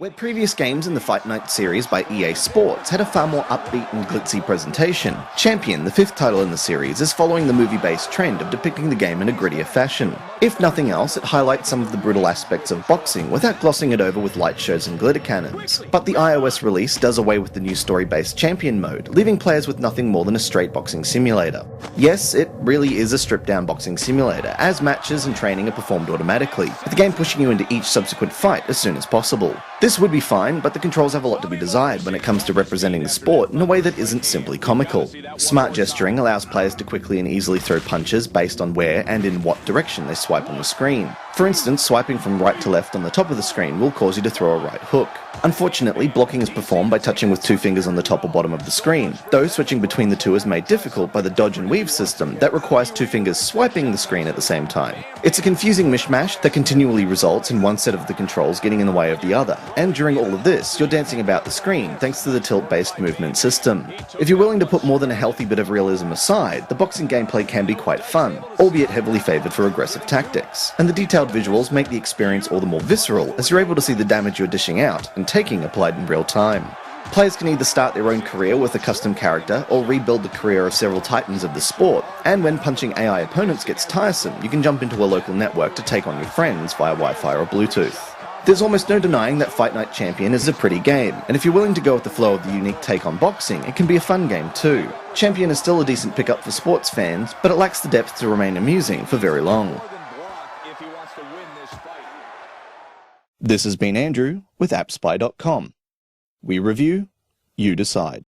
Where previous games in the Fight Night series by EA Sports had a far more upbeat and glitzy presentation, Champion, the fifth title in the series, is following the movie-based trend of depicting the game in a grittier fashion. If nothing else, it highlights some of the brutal aspects of boxing without glossing it over with light shows and glitter cannons. But the iOS release does away with the new story-based Champion mode, leaving players with nothing more than a straight boxing simulator. Yes, it really is a stripped-down boxing simulator, as matches and training are performed automatically, with the game pushing you into each subsequent fight as soon as possible. This would be fine, but the controls have a lot to be desired when it comes to representing the sport in a way that isn't simply comical. Smart gesturing allows players to quickly and easily throw punches based on where and in what direction they swipe on the screen. For instance, swiping from right to left on the top of the screen will cause you to throw a right hook. Unfortunately, blocking is performed by touching with two fingers on the top or bottom of the screen, though switching between the two is made difficult by the dodge and weave system that requires two fingers swiping the screen at the same time. It's a confusing mishmash that continually results in one set of the controls getting in the way of the other, and during all of this, you're dancing about the screen thanks to the tilt-based movement system. If you're willing to put more than a healthy bit of realism aside, the boxing gameplay can be quite fun, albeit heavily favoured for aggressive tactics, and the detailed visuals make the experience all the more visceral as you're able to see the damage you're dishing out and taking applied in real time. Players can either start their own career with a custom character or rebuild the career of several titans of the sport, and when punching AI opponents gets tiresome, you can jump into a local network to take on your friends via Wi-Fi or Bluetooth. There's almost no denying that Fight Night Champion is a pretty game, and if you're willing to go with the flow of the unique take on boxing, it can be a fun game too. Champion is still a decent pickup for sports fans, but it lacks the depth to remain amusing for very long. This has been Andrew with AppSpy.com. We review, you decide.